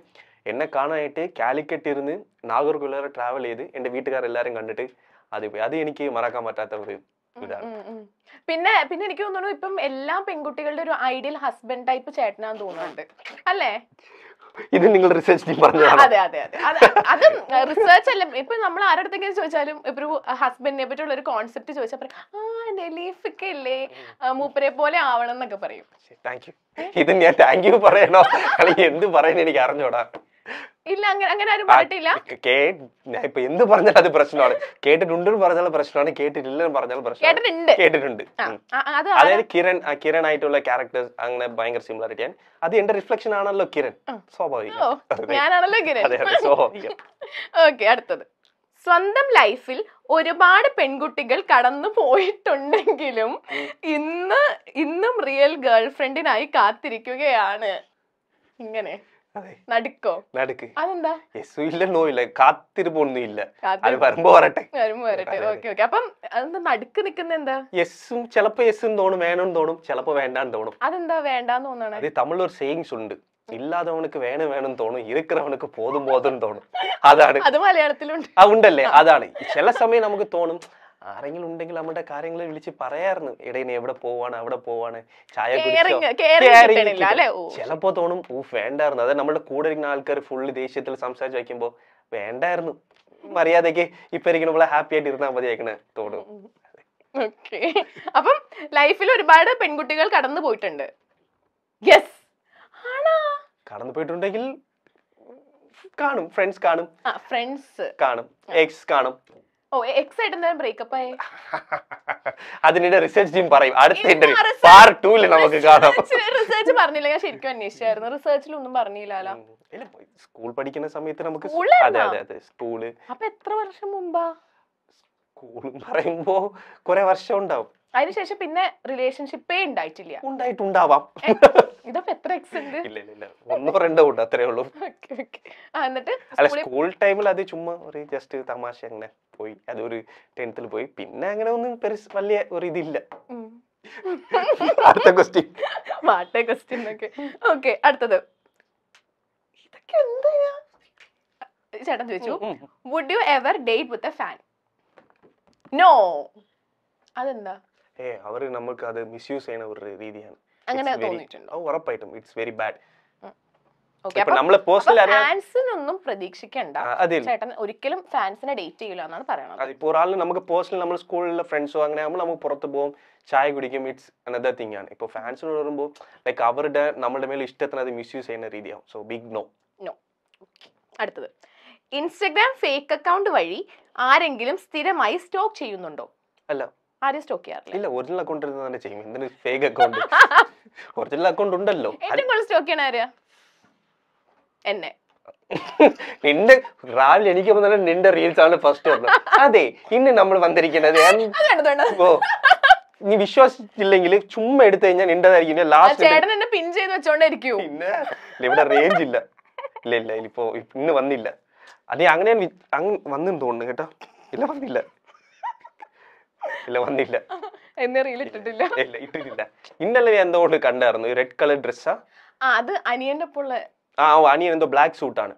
എന്നെ കാണാനായിട്ട് കാലിക്കറ്റ് ഇരുന്ന് നാഗർകോവിൽ വരെ ട്രാവൽ ചെയ്ത് എന്റെ വീട്ടുകാരെല്ലാരും കണ്ടിട്ട് അത് പോയി. അത് എനിക്ക് മറക്കാൻ പറ്റാത്ത ഒരു ഇതാണ്. പിന്നെ എനിക്ക് തോന്നുന്നു ഇപ്പം എല്ലാ പെൺകുട്ടികളുടെ ഒരു ഐഡിയൽ ഹസ്ബൻഡ് ടൈപ്പ് ചേട്ടനാന്ന് തോന്നുന്നുണ്ട് അല്ലേ? ഇത് നിങ്ങൾ റിസർച്ച് ടീം പറഞ്ഞതാണ്. അതെ അത് റിസർച്ച് അല്ല. ഇപ്പൊ നമ്മൾ ആരടുത്തെങ്കിലും ചോദിച്ചാലും ഇപ്പൊ ഒരു ഹസ്ബൻഡിനെ പറ്റിയുള്ള ഒരു കോൺസെപ്റ്റ് ചോദിച്ചാൽ നലീഫൊക്കെ ഇല്ലേ മൂപ്പരെ പോലെ ആവണം എന്നൊക്കെ പറയും. Thank you. ഇത് ഞാൻ താങ്ക് യു പറയണോ അല്ലെങ്കിൽ എന്ത് പറയുന്നത് എനിക്ക് അറിഞ്ഞോടാ. ഇല്ല, അങ്ങനെ ആരും പറഞ്ഞിട്ടില്ല. ഞാൻ ഇപ്പൊ എന്ത് പറഞ്ഞാലും അത് പ്രശ്നമാണ്. കേട്ടിട്ടുണ്ടെന്ന് പറഞ്ഞാലും പ്രശ്നമാണ്, കേട്ടിട്ടില്ലെന്ന് പറഞ്ഞാലും പ്രശ്നമാണ്. കേട്ടിട്ടുണ്ട്. അതായത് കിരൺ ആയിട്ടുള്ള ക്യാരക്ടേഴ്സ് അങ്ങനെ ഭയങ്കര സിമിലാരിറ്റി. അത് എന്റെ റിഫ്ലക്ഷൻ ആണല്ലോ കിരൺ. സ്വാഭാവികം. ഞാനാണല്ലോ കിരൺ. സ്വാഭാവികം. ഓക്കെ, അടുത്തത് സ്വന്തം ലൈഫിൽ ഒരുപാട് പെൺകുട്ടികൾ കടന്നു പോയിട്ടുണ്ടെങ്കിലും ഇന്നും റിയൽ ഗേൾ ഫ്രണ്ടിനായി കാത്തിരിക്കുകയാണ്. ഇങ്ങനെ നടുക്കോ? നടുക്ക്. അതെന്താ? യെസ്സും ഇല്ല നോ ഇല്ല, കാത്തിരിപ്പൊന്നും ഇല്ല. അത് വരുമ്പോ വരട്ടെ. ഓക്കെ. അപ്പം അതെന്താ നടുക്ക് നിക്കുന്ന എന്താ? യെസ്സും ചിലപ്പോ യെസ്സും തോന്നും, വേണമെന്ന് തോന്നും, ചിലപ്പോ വേണ്ടാന്ന് തോന്നും. അതെന്താ വേണ്ടാന്ന് തോന്നണേ? അത് തമിഴിലൊരു സേയിങ്സ് ഉണ്ട്, ഇല്ലാதவனுக்கு വേണം തോന്നും, இருக்கிறவனுக்கு പോതും തോന്നും. അതാണ്. അത് മലയാളത്തിലുണ്ട്. ഉണ്ടല്ലേ? അതാണ്. ചില സമയം നമുക്ക് തോന്നും ആരെങ്കിലും ഉണ്ടെങ്കിൽ നമ്മുടെ കാര്യങ്ങൾ വിളിച്ച് പറയാറുണ്ട്, ഇടയിന് എവിടെ പോവാണ് അവിടെ പോവാണ് ചായ കുടിച്ചോ. ചിലപ്പോ തോന്നും വേണ്ടായിരുന്നു. അതായത് നമ്മുടെ കൂടെ ഇരിക്കുന്ന ആൾക്കാർ ഫുള്ള് ദേഷ്യത്തിൽ സംസാരിച്ച് വയ്ക്കുമ്പോ വേണ്ടായിരുന്നു, മര്യാദക്ക് ഇപ്പൊ ഇരിക്കുന്ന പോലെ ഹാപ്പി ആയിട്ട് ഇരുന്നാൽ മതിയാക്കണ തോന്നും. ഓക്കെ. അപ്പം ലൈഫിൽ ഒരുപാട് പെൺകുട്ടികൾ കടന്നു പോയിട്ടുണ്ട്. യെസ് ആണോ? കടന്നു പോയിട്ടുണ്ടെങ്കിൽ കാണും, ഫ്രണ്ട്സ് കാണും, ഫ്രണ്ട്സ് കാണും, എക്സ് കാണും. ഓ, എക്സ് ആയിട്ട് എന്തായാലും ബ്രേക്കപ്പ് ആയി. അതിനിടെ റിസർച്ച് ടീം പറയും അടുത്ത ഇന്റർവ്യൂ പാർട്ട് 2 നമുക്ക് കാണാം. റിസർച്ച് പറഞ്ഞില്ല, ഞാൻ ശരിക്കും അന്വേഷിച്ചായിരുന്നു. റിസർച്ചിൽ ഒന്നും പറഞ്ഞില്ലല്ലോ. സ്കൂൾ പഠിക്കുന്ന സമയത്ത് നമുക്ക് സ്കൂളിലാണോ? അതെ സ്കൂള്. അപ്പൊ എത്ര വർഷം മുമ്പാ? സ്കൂൾ പറയുമ്പോ കുറെ വർഷം ഉണ്ടാവും. അതിനുശേഷം പിന്നെ റിലേഷൻഷിപ്പേ ഉണ്ടായിട്ടില്ല? ഉണ്ടായിട്ടുണ്ടാവാം. ഇതപ്പോ എത്ര എക്സ് ഉണ്ട്? ഇല്ല 1-2 ഉണ്ട്, അത്രേ ഉള്ളൂ. എന്നിട്ട് അല്ല, സ്കൂൾ ടൈമിൽ അത് ചുമ്മാ ഒരു ജസ്റ്റ് തമാശ അങ്ങനെ പോയി, അതൊരു 10th പോയി. പിന്നെ അങ്ങനെ ഒന്നും വലിയ ഒരു ഇതില്ല. അടുത്ത ക്വസ്റ്റ്യൻ. വാട്ടേ ക്വസ്റ്റ്യൻ ഒക്കെ. ഓക്കെ, അടുത്തത്. ഇതൊക്കെ എന്താ? ചേട്ടൻ ചോദിച്ചു, would you ever date with a fan? No. അതെന്താ? അവര് നമുക്ക് അത് മിസ്യൂസ് ചെയ്യുന്ന ഒരു രീതിയാണ്. അങ്ങനെ തോന്നിയിട്ടുണ്ടോ? ഉറപ്പായിട്ടും ഇറ്റ്സ് വെരി ബാഡ്. ഫാൻസിനൊന്നും പ്രതീക്ഷിക്കണ്ട. ചേട്ടൻ ഒരിക്കലും ഫാൻസിനെ ഡേറ്റ് ചെയ്യില്ല എന്നാണ് പറയുന്നത്. അതിപ്പോ ഒരാളിന് നമുക്ക് പേഴ്സണലി നമ്മൾ സ്കൂളിലെ ഫ്രണ്ട്സോ അങ്ങനെ ആകുമ്പോൾ നമുക്ക് പുറത്ത് പോകും, ചായ കുടിക്കും, ഇറ്റ്സ് അനദർ തിങ് ആണ്. ഇപ്പൊ ഫാൻസിനോട് പറയുമ്പോൾ ലൈക്ക് അവരുടെ നമ്മുടെ മേലെ ഇഷ്ടത്തിന് അത് മിസ്യൂസ് ചെയ്യുന്ന രീതിയാവും. So big no. നോ. അടുത്തത്, ഇൻസ്റ്റഗ്രാം ഫേക്ക് അക്കൗണ്ട് വഴി ആരെങ്കിലും സ്ഥിരമായി സ്റ്റോക്ക് ചെയ്യുന്നുണ്ടോ? അല്ല, ആരും സ്റ്റോക്ക് ചെയ്യാറില്ല. ഇല്ല, ഒറിജിനൽ അക്കൗണ്ട് തന്നെ ചെയ്യും. എന്തിന് ഫേക്ക് അക്കൗണ്ട്? ഒറിജിനൽ അക്കൗണ്ട് ഉണ്ടല്ലോ. ഏറ്റവും കൂടുതൽ സ്റ്റോക്ക് ചെയ്യണ ആരാ? എന്നെ. നിന്റെ രാവിലെ എനിക്ക് നിന്റെ റീൽസ് ആണ് ഫസ്റ്റ് വന്നത്. അതെ, ഇന്ന് നമ്മൾ വന്നിരിക്കുന്നത്. ഓ, നീ വിശ്വസിച്ചില്ലെങ്കിൽ ചുമ്മാ എടുത്തു കഴിഞ്ഞാൽ നിന്റേതായിരിക്കും ലാസ്റ്റ്. ചേട്ടൻ എന്നെ പിൻ ചെയ്ത് വെച്ചോണ്ടായിരിക്കും. പിന്നെ ഇവിടെ റേഞ്ച് ഇല്ല. ഇല്ല ഇപ്പൊ ഇന്ന് വന്നില്ല. അത് അങ്ങനെ വന്നെന്ന് തോന്നുന്നു കേട്ടോ. ഇല്ല വന്നില്ല. എന്നെ റീൽ ഇട്ടിട്ടില്ല. ഇല്ല ഇട്ടിട്ടില്ല. ഇന്നലെ ഞാൻ എന്തോണ്ട് കണ്ടായിരുന്നു, റെഡ് കളർ ഡ്രസ്സാ. അത് അനിയന്റെ ഒപ്പമുള്ള. അനിയൻ എന്തോ ബ്ലാക്ക് സൂട്ട് ആണ്.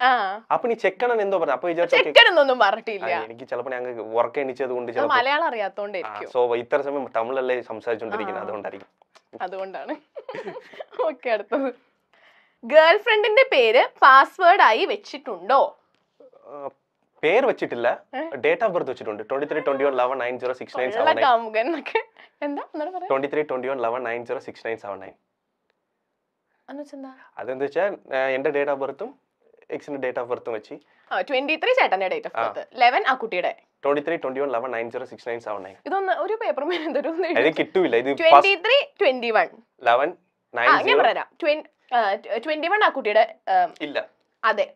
അപ്പൊ നീ ചെക്കണെന്ന് എന്തോ പറഞ്ഞു. അപ്പൊ ചെക്കനൊന്നും പറഞ്ഞിട്ടില്ല. എനിക്ക് ചിലപ്പോ ഞങ്ങൾ ഉറക്കം എണീച്ചത് കൊണ്ട് മലയാളം അറിയാത്തോണ്ടായിരിക്കും. സോ ഇത്ര സമയം തമിഴല്ലേ സംസാരിച്ചോണ്ടിരിക്കുന്നത്, അതുകൊണ്ടായിരിക്കും. അതുകൊണ്ടാണ്. ഓക്കെ, അടുത്തത്, ഗേൾ ഫ്രണ്ടിന്റെ പേര് പാസ്വേഡ് ആയി വെച്ചിട്ടുണ്ടോ? പേര് വെച്ചിട്ടില്ല, ഡേറ്റ് ഓഫ് ബർത്ത് വെച്ചിട്ടുണ്ട്. 23/21/11/906979. എന്താ 23/21/11/906979. അതെന്താ വെച്ചാൽ എന്റെ ഡേറ്റ് ഓഫ് ബർത്തും എക്സിന്റെ ഡേറ്റ് ഓഫ് ബർത്തും വെച്ച് 23 ചേട്ടന്റെ ഡേറ്റ് ഓഫ് ബർത്ത്, 11 ആ കുട്ടിയുടെ. 23/21/11/9069. ഇതൊന്ന് ഒരു പേപ്പർ മേൽ ഇത് കിട്ടൂല. ഇത് 21 ആ കുട്ടിയുടെ. ഇല്ല, അതെ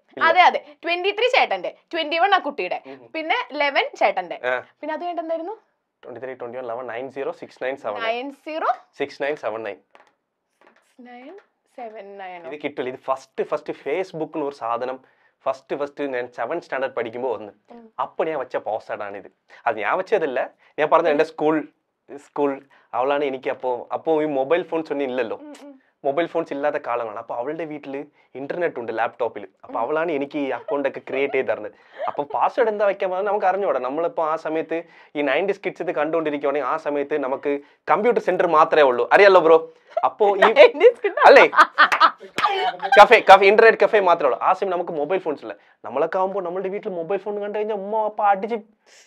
23 ചേട്ടന്റെ, 21 ആ കുട്ടിയുടെ, പിന്നെ 11 ചേട്ടന്റെ, പിന്നെ അത് കഴിഞ്ഞിട്ട് എന്തായിരുന്നു? 23/21/11/906979. ഇത് കിട്ടില്ല. ഇത് ഫസ്റ്റ് ഫേസ്ബുക്കിന് ഒരു സാധനം ഫസ്റ്റ് ഞാൻ 7th സ്റ്റാൻഡേർഡ് പഠിക്കുമ്പോൾ വന്ന്. അപ്പൊ ഞാൻ വെച്ച പോസ്റ്റാണ് ഇത്. അത് ഞാൻ വെച്ചതല്ല, ഞാൻ പറഞ്ഞ എന്റെ സ്കൂൾ അവളാണ്. എനിക്ക് അപ്പോ ഈ മൊബൈൽ ഫോൺസ് ഒന്നും ഇല്ലല്ലോ, മൊബൈൽ ഫോൺസ് ഇല്ലാത്ത കാലമാണ്. അപ്പൊ അവളുടെ വീട്ടില് ഇന്റർനെറ്റ് ഉണ്ട് ലാപ്ടോപ്പിൽ. അപ്പൊ അവളാണ് എനിക്ക് ഈ അക്കൗണ്ട് ഒക്കെ ക്രിയേറ്റ് ചെയ്ത് തരുന്നത്. അപ്പൊ പാസ്വേഡ് എന്താ വെക്കാൻ പറഞ്ഞാൽ നമുക്ക് അറിഞ്ഞൂടാ. നമ്മളിപ്പോ ആ സമയത്ത് ഈ 90s കിഡ്സ് ഇത് കണ്ടുകൊണ്ടിരിക്കുവാണെങ്കിൽ ആ സമയത്ത് നമുക്ക് കമ്പ്യൂട്ടർ സെന്റർ മാത്രമേ ഉള്ളൂ, അറിയാലോ ബ്രോ. അപ്പോ ഈ അല്ലേ ഇന്റർനെറ്റ് കഫേ മാത്രമേ ഉള്ളൂ. ആ സമയം നമുക്ക് മൊബൈൽ ഫോൺസ് ഇല്ല. നമ്മളൊക്കെ ആകുമ്പോൾ നമ്മുടെ വീട്ടിൽ മൊബൈൽ ഫോൺ കണ്ടു കഴിഞ്ഞാൽ ഉമ്മ അപ്പൊ അടിച്ച്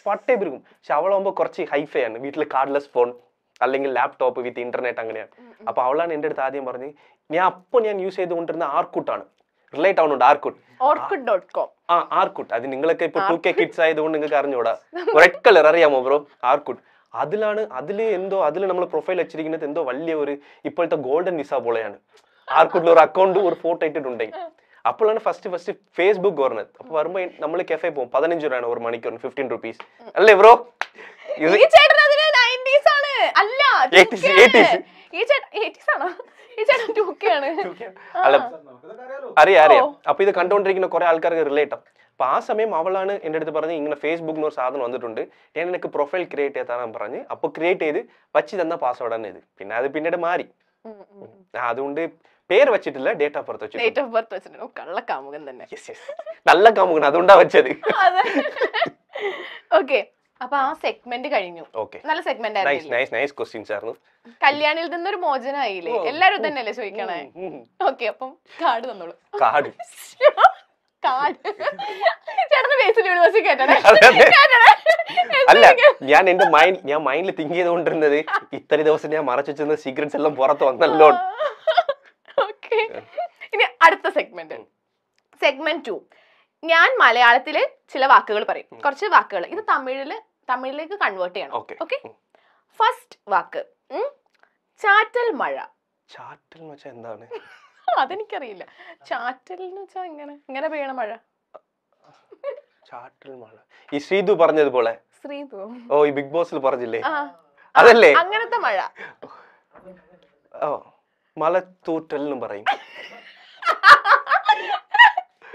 പട്ടേ പിരിക്കും. പക്ഷെ അവളാകുമ്പോൾ കുറച്ച് ഹൈഫൈ ആണ്, വീട്ടിൽ കാർഡ്ലെസ് ഫോൺ അല്ലെങ്കിൽ ലാപ്ടോപ്പ് വിത്ത് ഇന്റർനെറ്റ് അങ്ങനെയാണ്. അപ്പൊ അവളാണ് എന്റെ അടുത്ത് ആദ്യം പറഞ്ഞത്. ഞാൻ യൂസ് ചെയ്തുകൊണ്ടിരുന്ന ആർക്കുട്ടാണ്, റിലേറ്റ് ആവുന്നുണ്ട് orkut.com. ആർക്കുട്ട്. അത് നിങ്ങളൊക്കെ ഇപ്പൊ 2K കിഡ്സ് ആയതുകൊണ്ട് നിങ്ങൾക്ക് അറിഞ്ഞൂടാ. റെഡ് കളർ അറിയാമോ ബ്രോ? ആർക്കുട്ട്. അതില് നമ്മൾ പ്രൊഫൈൽ വെച്ചിരിക്കുന്നത് എന്തോ വലിയ ഒരു ഇപ്പോഴത്തെ ഗോൾഡൻ വിസ പോലെയാണ്. ആർക്കുട്ടിൽ ഒരു അക്കൗണ്ട് ഒരു ഫോട്ടോ ഇട്ടിട്ടുണ്ടെങ്കിൽ അപ്പോഴാണ് ഫസ്റ്റ് ഫേസ്ബുക്ക് വരുന്നത്. അപ്പൊ വരുമ്പോ നമ്മൾ കഫേ പോകും, 15 രൂപയാണ് ഒരു മണിക്കൂർ, 15 rupees അല്ലേ ബ്രോ? അറിയാം. അപ്പൊ ഇത് കണ്ടുകൊണ്ടിരിക്കുന്ന കുറെ ആൾക്കാർക്ക് റിലേറ്റ് ആവും. അപ്പൊ ആ സമയം അവളാണ് എന്റെ അടുത്ത് പറഞ്ഞ് ഇങ്ങനെ ഫേസ്ബുക്കിന് ഒരു സാധനം വന്നിട്ടുണ്ട്, ഞാൻ എനിക്ക് പ്രൊഫൈൽ ക്രിയേറ്റ് ചെയ്താന്ന് പറഞ്ഞ്. അപ്പൊ ക്രിയേറ്റ് ചെയ്ത് വച്ച് തന്ന പാസ്വേഡാണ് ഇത്. പിന്നെ അത് പിന്നീട് മാറി. അതുകൊണ്ട് പേര് വെച്ചിട്ടില്ല, ഡേറ്റ് ഓഫ് ബർത്ത് വെച്ചിട്ടുണ്ട്. കള്ളക്കാമുകൻ തന്നെ, നല്ല കാമുകൻ, അതുകൊണ്ടാ വെച്ചത്. ഓക്കെ, അപ്പൊ ആ സെഗ്മെന്റ് കഴിഞ്ഞു. നല്ല സെഗ്മെന്റ് ആയിരുന്നു. കല്യാണിൽ നിന്നൊരു മോചനായില്ലേ? എല്ലാരും തന്നെയല്ലേ ചോദിക്കണേ? ഓക്കെ, അപ്പം കാർഡ് തന്നോളൂ. കാർഡ് ചേട്ടന് ബേസിൽ യൂണിവേഴ്സിറ്റി കേട്ടണേ. അല്ല, ഞാൻ മൈൻഡിൽ തിങ്ക് ചെയ്തുകൊണ്ടിരുന്നത് ഇത്രയും ദിവസം ഞാൻ മറച്ചു വെച്ചിരുന്ന സീക്രട്സ് എല്ലാം പുറത്ത് വന്നല്ലോ. ഇനി അടുത്ത സെഗ്മെന്റ് 2. ഞാൻ മലയാളത്തില് ചില വാക്കുകൾ പറയും, കുറച്ച് വാക്കുകൾ. ഇത് തമിഴിലേക്ക് കൺവേർട്ട് ചെയ്യണം. ഓക്കെ, ഫസ്റ്റ് വാക്ക് ചാറ്റൽ മഴ. ചാറ്റൽ എന്ന് വെച്ചാൽ എന്താണ്? അതെനിക്കറിയില്ല. ചാറ്റൽ എന്ന് വെച്ചാ ഇങ്ങനെ പെയ്യണ മഴ. ചാറ്റൽ മഴ ഈ ശ്രീതു പറഞ്ഞതുപോലെ. ശ്രീതു ഓ, ഈ ബിഗ് ബോസിൽ പറഞ്ഞില്ലേ അതല്ലേ? അങ്ങനത്തെ മഴ. ഓ, മലത്തൂറ്റൽ എന്നും പറയും.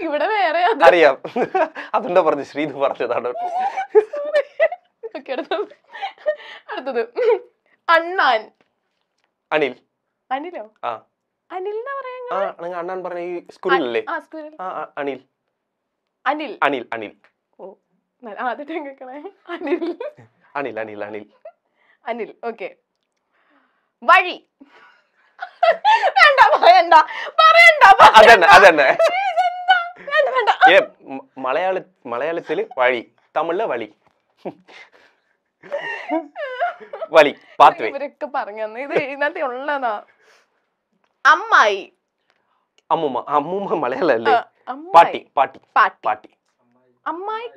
ഇവിടെ വേറെ അറിയാം, അതുകൊണ്ടാ പറഞ്ഞു ശ്രീതു പറഞ്ഞതാണ്. അടുത്തത് അണ്ണാൻ. അനിൽ. അനിലോ? ആ, അനിൽ എന്നാ പറയാ? അണ്ണാൻ പറഞ്ഞ ഈ സ്കൂളിലല്ലേ? അനിൽ അനിൽ അനിൽ അനിൽ. ഓ, ആദ്യം കേൾക്കണേ. അനിൽ അനിൽ അനിൽ അനിൽ അനിൽ. ഓക്കെ, വഴി. വേണ്ട, പറയണ്ട, പറയണ്ട. അതന്നെ അതന്നെ. മലയാളത്തില് വഴി, തമിഴില് വളി. വളി, പാത്വേ. ഇവരൊക്കെ പറഞ്ഞു ഇത് ഇതിനകത്ത് ഉള്ളതാ. അമ്മായി. അമ്മൂമ്മ. അമ്മൂമ്മ മലയാളല്ലേ? പാട്ടി പാട്ടി പാട്ടി. അമ്മായി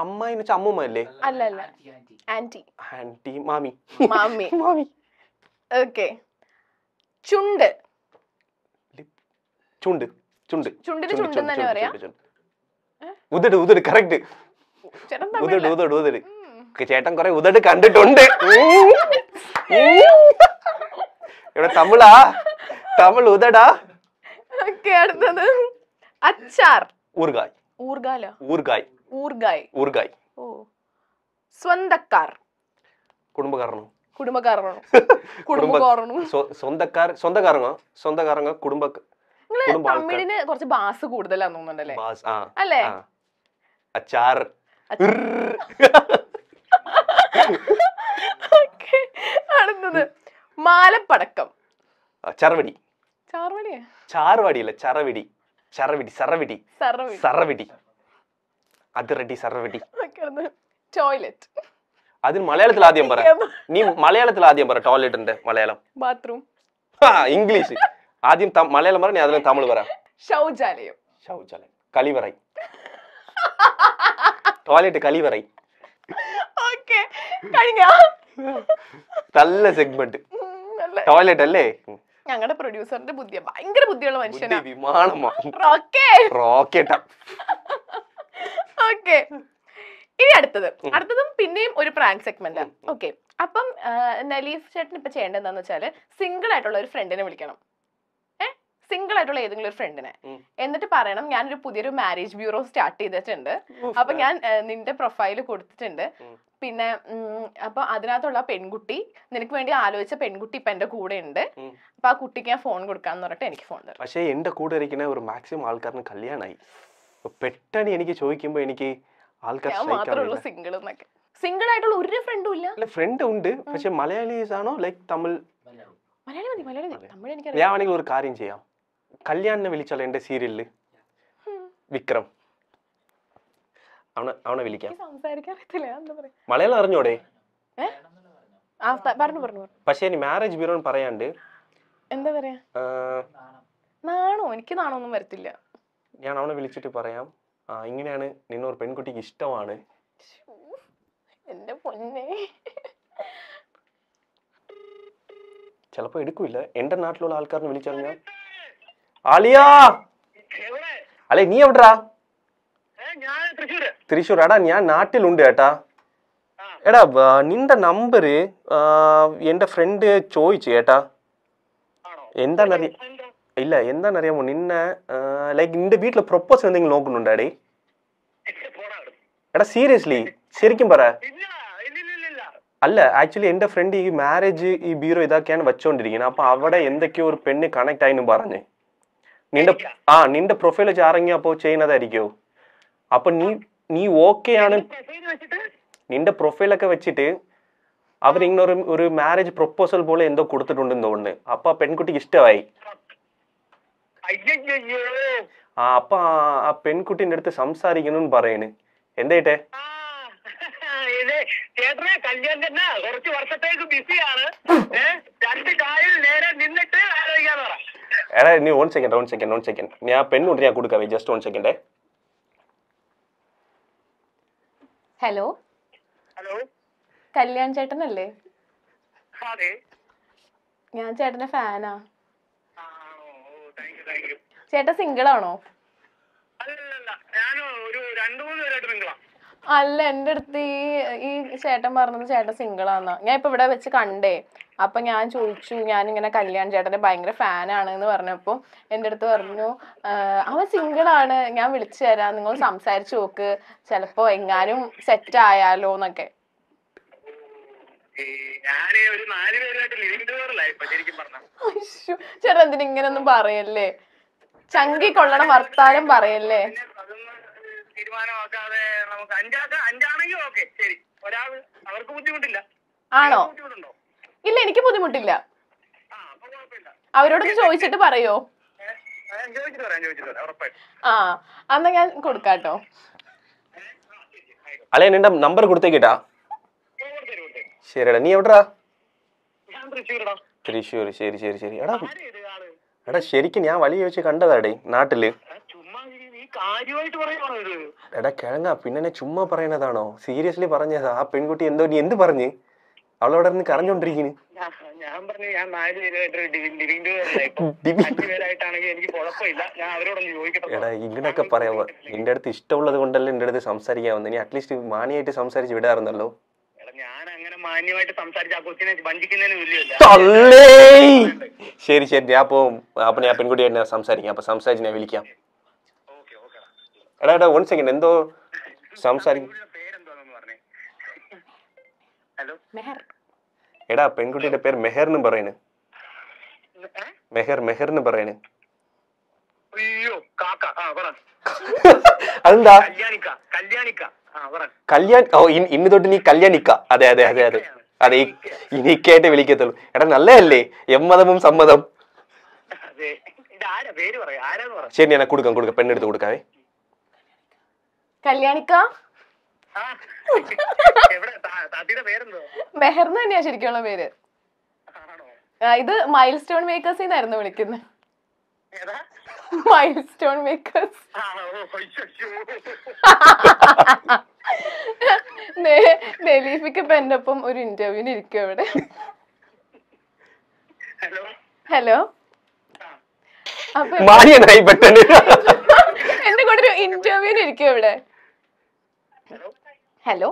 അമ്മായി എന്ന് വെച്ചാൽ അമ്മൂമ്മ അല്ലേ? അല്ല അല്ല, ആന്റി. ആന്റി, മാമി. മാമി. മാമി. ഓക്കെ, ചുണ്ട്. ചുണ്ട് ചുണ്ട് ചുണ്ടിന് ചുണ്ട് തന്നെ പറയാ. ഉദട് ഉദട് കറക്റ്റ്. ചേട്ടൻ ഉദട് ഉദട് ഉദട്. ചേട്ടൻ കുറെ ഉദട് കണ്ടിട്ടുണ്ട്. ഇവിടെ തമിഴാ? തമിഴ് ഉദടാ. ഓക്കെ, അടുത്തത് അച്ചാർ. ഊർഗായ്. ഊർഗാല. ഊർഗായ്. ഊർഗായ്. ഊർഗായ്. ഓ, സ്വന്തക്കാർ. കുടുംബക്കാരനോ? കുടുംബക്കാരനോ? കുടുംബക്കാരനോ? സ്വന്തക്കാരങ്ങ കുടുംബ. തമിഴിന് കുറച്ച് ബാസ് കൂടുതലാന്ന് തോന്നുന്നുണ്ടല്ലേ? അല്ലേ? അച്ചാർ. അടുത്തത് മാലപ്പടക്കം. ചറവടി. ചാർവടിയാ? ചാർവടിയല്ല, ചറവിടി. ചറവിടി സറവിടി സറവിടി. അത് റെഡി സറവിടി. ടോയ്ലറ്റ്. അതിന് മലയാളത്തിൽ ആദ്യം പറ. നീ മലയാളത്തിൽ ആദ്യം പറ ടോയ്ലറ്റിന്റെ മലയാളം. ബാത്റൂം. ഇംഗ്ലീഷ് ആദ്യം മലയാളം പറ, നീ അതിൽ തമിഴ് പറ. ശൗചാലയം. ശൗചാലയം. കലിവറൈ. ടോയ്ലറ്റ് കലിവറൈ. ഓക്കേ, കഴിഞ്ഞോ? നല്ല സെഗ്മെന്റ്. ടോയ്ലറ്റ് അല്ലേ? ഞങ്ങളുടെ പ്രൊഡ്യൂസറിന്റെ ബുദ്ധിയാ, ഭയങ്കര ബുദ്ധിയുള്ള മനുഷ്യനാ. വിമാനമാ. റോക്കറ്റാ. ഓക്കെ, ഇനി അടുത്തതും പിന്നെയും ഒരു പ്രാങ്ക് സെഗ്മെന്റ്. ഓക്കെ, അപ്പം നലീഫ് ചേട്ടൻ ഇപ്പൊ ചെയ്യേണ്ടത് എന്താന്ന് വെച്ചാല് സിംഗിൾ ആയിട്ടുള്ള ഒരു ഫ്രണ്ടിനെ വിളിക്കണം. സിംഗിൾ ആയിട്ടുള്ള ഏതെങ്കിലും ഒരു ഫ്രണ്ടിനെ, എന്നിട്ട് പറയണം ഞാനൊരു പുതിയൊരു മാരേജ് ബ്യൂറോ സ്റ്റാർട്ട് ചെയ്തിട്ടുണ്ട്, അപ്പൊ ഞാൻ നിന്റെ പ്രൊഫൈല് കൊടുത്തിട്ടുണ്ട്, പിന്നെ അപ്പൊ അതിനകത്തുള്ള പെൺകുട്ടി, നിനക്ക് വേണ്ടി ആലോചിച്ച പെൺകുട്ടി ഇപ്പൊ എന്റെ കൂടെ ഉണ്ട്, അപ്പൊ ആ കുട്ടിക്ക് ഞാൻ ഫോൺ കൊടുക്കാന്ന് പറഞ്ഞിട്ട് എനിക്ക് ഫോൺ തരും. പക്ഷെ എന്റെ കൂടെ ഇരിക്കുന്ന ഒരു മാക്സിമം ആൾക്കാരിന് കല്യാണമായി. പെട്ടെന്ന് എനിക്ക് ചോദിക്കുമ്പോ എനിക്ക് ആൾക്കാർ മാത്രമേ ഉള്ളൂ സിംഗിൾ എന്നൊക്കെ. സിംഗിൾ ആയിട്ടുള്ള ഒരു ഫ്രണ്ടും ഇല്ല? ഫ്രണ്ട് ഉണ്ട്, പക്ഷെ മലയാളീസ് ആണോ ലൈക് തമിഴ്? മലയാളി മതി, മലയാളി മതി. തമിഴ് എനിക്ക് ഞാൻ ആണെങ്കിൽ ഒരു കാര്യം ചെയ്യാം, കല്യാണിനെ വിളിച്ചാലോ എന്റെ സീരിയലില് വിക്രം, അവനെ വിളിക്കാം. സംസാരിക്കാൻ അറിയത്തില്ല, എന്താ പറയാ? മലയാളം അറിഞ്ഞോടെ? പറഞ്ഞു. പക്ഷെ ഇനി മാരേജ് ബ്യൂറോ പറയാണ്ട് എന്താ പറയാ, നാണോ? എനിക്ക് നാണൊന്നും വരത്തില്ല. ഞാൻ അവനെ വിളിച്ചിട്ട് പറയാം, ഇങ്ങനെയാണ് നിന്നൊരു പെൺകുട്ടിക്ക് ഇഷ്ടമാണ്. എന്റെ പൊന്നെ, ചിലപ്പോ എടുക്കൂല. എന്റെ നാട്ടിലുള്ള ആൾക്കാരനെ വിളിച്ചാൽ ഞാൻ ആലിയാ അല്ലെ, നീ എവിടാ? തൃശ്ശൂർ. എടാ ഞാൻ നാട്ടിലുണ്ട് ഏട്ടാ. എടാ നിന്റെ നമ്പര് എന്റെ ഫ്രണ്ട് ചോദിച്ചു ഏട്ടാ. എന്താണെന്നറിയാമോ, നിന്നെ ലൈക്ക് നിന്റെ വീട്ടില് പ്രൊപ്പോസൽ എന്തെങ്കിലും നോക്കുന്നുണ്ടാടേ? എടാ സീരിയസ്ലി, ശരിക്കും പറ. അല്ല, ആക്ച്വലി എന്റെ ഫ്രണ്ട് ഈ മാരേജ് ഈ ബ്യൂറോ ഇതൊക്കെയാണ് വെച്ചോണ്ടിരിക്കുന്നത്. അപ്പൊ അവിടെ എന്തൊക്കെയോ ഒരു പെണ്ണ് കണക്ട് ആയിന്ന് പറഞ്ഞ് നിന്റെ പ്രൊഫൈൽ വെച്ച് ഇറങ്ങിയപ്പോ ചെയ്യുന്നതായിരിക്കോ? അപ്പൊ നീ ഓക്കെ ആണ്, നിന്റെ പ്രൊഫൈലൊക്കെ വെച്ചിട്ട് അവരിങ്ങനെ ഒരു മാരേജ് പ്രൊപ്പോസൽ പോലെ എന്തോ കൊടുത്തിട്ടുണ്ടെന്ന് തോന്നുന്നു. അപ്പൊ പെൺകുട്ടിക്ക് ഇഷ്ടമായി. അയ്യോ ആ അപ്പൊ ആ പെൺകുട്ടിന്റെ അടുത്ത് സംസാരിക്കണം പറയണ് എന്തായിട്ടെ? ഇത് ചേട്ടനെ കല്യാണം കുറച്ച് വർഷത്തേക്ക് ബിസിയാണ്. 2 കാലിൽ നേരെ നിന്നിട്ട് ആലോചിക്കാന്ന് പറ. എടാ നീ 1 സെക്കൻഡ് ഞാൻ പെൺകുട്ടി ഞാൻ കൊടുക്കാവേ, just 1 second. Hello hello, Kalyan ചേട്ടനല്ലേ? അതെ. ഞാൻ ചേട്ടന്റെ ഫാനാ. Thank you. ചേട്ടൻ സിംഗിളാണോ? അല്ലല്ല, ഞാൻ ഒരു 2-3 പേരായിട്ട് നിങ്ങളാ. അല്ല, എന്റെ അടുത്ത് ഈ ചേട്ടൻ പറഞ്ഞത് ചേട്ടൻ സിംഗിളാന്നാ. ഞാൻ ഇപ്പൊ ഇവിടെ വെച്ച് കണ്ടേ. അപ്പൊ ഞാൻ ചോദിച്ചു, ഞാനിങ്ങനെ കല്യാൺ ചേട്ടന്റെ ഭയങ്കര ഫാനാണ് എന്ന് പറഞ്ഞപ്പോ എന്റെ അടുത്ത് പറഞ്ഞു അവൻ സിംഗിളാണ്, ഞാൻ വിളിച്ചു തരാം, നിങ്ങൾ സംസാരിച്ചു നോക്ക്, ചിലപ്പോ എങ്ങാനും സെറ്റ് ആയാലോന്നൊക്കെ. ഞാനേ ഒരു 4 പേരായിട്ട് ലിവിംഗ് ടുഗദറിലായി ശരിക്കും പറഞ്ഞ. ചേട്ടൻ എന്തിനാ ഇങ്ങനൊന്നും പറയല്ലേ, ചങ്കി കൊള്ളണ വർത്താനം പറയല്ലേ. അതൊന്നും തീരുമാനമാക്കാതെ നമുക്ക് 5 ഓക്കെ, ശരി. ഒരാൾ അവർക്ക് ബുദ്ധിമുട്ടില്ല. ആണോ? ബുദ്ധിമുട്ടുണ്ടോ? ഇല്ല, എനിക്ക് ബുദ്ധിമുട്ടില്ല. അപ്പൊ കുഴപ്പമില്ല. അവരോടൊന്ന് ചോദിച്ചിട്ട് പറയോ? ചോദിച്ചിട്ട് പറയാം ഉറപ്പായിട്ടും. ആ എന്നാ ഞാൻ കൊടുക്കാട്ടോ. അല്ലെ എന്റെ നമ്പർ കൊടുത്തേക്കിട്ടാ. ശരിടാ, നീ എവിടാ? ഞാൻ തൃശ്ശൂരടാ. തൃശ്ശൂർ. ശരി. എടാ ആള് എടാ ശരിക്കും ഞാൻ വലിയ വെച്ച് കണ്ടതാടേ നാട്ടില്. ചുമ്മാ നീ കാര്യമായിട്ട് പറയുവാണോ ഇത്? എടാ കിഴങ്ങ, പിന്നെ ചുമ്മാ പറയണതാണോ? സീരിയസ്ലി പറഞ്ഞതാ. ആ പെൺകുട്ടി എന്തോ നീ എന്ത് പറഞ്ഞ് അവളവിടെ നിന്ന് കരഞ്ഞോണ്ടിരിക്കുന്നു. ഞാൻ പറഞ്ഞു ഞാൻ 4 പേരായിട്ട് ലിവിംഗ് ടുഗദറിലായി. 5 പേരായിട്ടാണെങ്കിൽ എനിക്ക് കുഴപ്പമില്ല, ഞാൻ അവരോടൊന്ന് ചോദിക്കട്ടെ. എടാ ഇങ്ങനൊക്കെ പറയാമോ? നിന്റെ അടുത്ത് ഇഷ്ടമുള്ളത് കൊണ്ടല്ലേ എന്റെ അടുത്ത് സംസാരിക്കാൻ വന്നത്. നീ അറ്റ്ലീസ്റ്റ് മാന്യമായിട്ട് സംസാരിച്ച് വിടാറുണ്ടല്ലോ. ഞാൻ അങ്ങനെ മാന്യമായിട്ട് സംസാരിച്ച ആ കൊച്ചിനെ വഞ്ചിക്കുന്നതിന് തുല്യമല്ല. ശരി ഞാൻ അപ്പൊ ഞാൻ പെൺകുട്ടിയായിട്ട് സംസാരിക്കാം. അപ്പൊ സംസാരിച്ച് ഞാൻ വിളിക്കാം. എടാ 1 സെക്കൻഡ്, എന്തോ സംസാരിക്കും. ഹലോ, എടാ പെൺകുട്ടിയുടെ പേര് മെഹർ എന്ന് പറയണ്. മെഹർന്ന് പറയണ്. അയ്യോ കാക്ക. അതെന്താ? കല്യാണിക്ക. ഓ ഇന്ന് തൊട്ട് നീ കല്യാണിക്ക. അതെ ഇനിക്കായിട്ട് വിളിക്കത്തുള്ളൂ. എടാ നല്ലതല്ലേ എമ്മതമും സമ്മതം. ശരി ഞാൻ കൊടുക്കാം, പെണ്ണെടുത്ത് കൊടുക്കാവേ. കല്യാണിക്ക. മെഹർന്ന് തന്നെയാ ശരിക്കുള്ള പേര്. ഇത് മൈൽ സ്റ്റോൺ മേക്കേഴ്സ് എന്നായിരുന്നു വിളിക്കുന്നത്. Mile stone makers. നെലീഫിക്ക് ഇപ്പൊ എന്റെ ഒപ്പം ഒരു ഇന്റർവ്യൂവിന് ഇരിക്കും ഇവിടെ. ഹലോ. അപ്പൊ എന്റെ കൂടെ ഒരു ഇന്റർവ്യൂവിന് ഇരിക്കും ഇവിടെ. ഹലോ.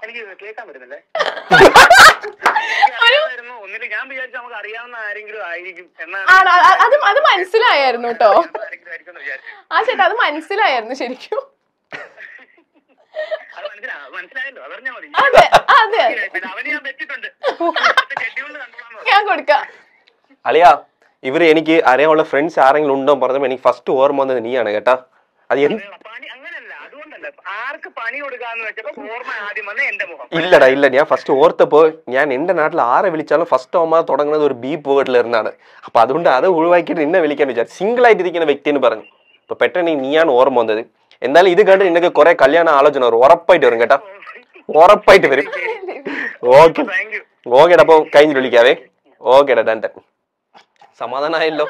എനിക്ക് കേൾക്കാൻ പറ്റുന്നില്ലേ? ഞാൻ വിചാരിച്ചു നമുക്ക് അറിയാവുന്ന ആരെങ്കിലും ആയിരിക്കും എന്നാണ്. അത് മനസ്സിലായിരുന്നു കേട്ടോ. ആ ചേട്ടാ അത് മനസ്സിലായിരുന്നു ശരിക്കും. മനസ്സിലായല്ലോ, അതറിഞ്ഞാ മതി. അതെ അവന് ഞാൻ വെച്ചിട്ടുണ്ട്. ഞാൻ കൊടുക്കാം. അളിയാ ഇവര് എനിക്ക് അറിയാനുള്ള ഫ്രണ്ട്സ് ആരെങ്കിലും ഉണ്ടോ പറഞ്ഞപ്പോ എനിക്ക് ഫസ്റ്റ് ഓർമ്മ വന്നത് നീയാണ് കേട്ടാ. അത് അങ്ങനല്ല, അതുകൊണ്ടല്ല ആർക്ക് പണി കൊടുക്കാന്ന് വെച്ചപ്പോ ഓർമ്മ ആദ്യം വന്ന് എന്റെ മുഖം. ഇല്ല ഞാൻ ഫസ്റ്റ് ഓർത്തപ്പോ ഞാൻ എന്റെ നാട്ടിൽ ആരെ വിളിച്ചാലും ഫസ്റ്റ് ഓർമ്മ തുടങ്ങുന്നത് ഒരു ബീപ്പ് വേർഡിൽ ഇരുന്നാണ്. അപ്പൊ അതുകൊണ്ട് അത് ഒഴിവാക്കിയിട്ട് നിന്നെ വിളിക്കാൻ വിചാരിച്ചു. സിംഗിൾ ആയിട്ട് ഇരിക്കുന്ന വ്യക്തി എന്ന് പറഞ്ഞു. അപ്പൊ പെട്ടെന്ന് നീയാണ് ഓർമ്മ വന്നത്. എന്നാലും ഇത് കണ്ട് നിനക്ക് കുറെ കല്യാണ ആലോചന വരും, ഉറപ്പായിട്ട് വരും കേട്ടാ, ഉറപ്പായിട്ട് വരും. ഓക്കേടാ, അപ്പൊ കഴിഞ്ഞിട്ട് വിളിക്കാവേ. ഓക്കേടാ, ഡൺ. സമാധാനമായല്ലോ.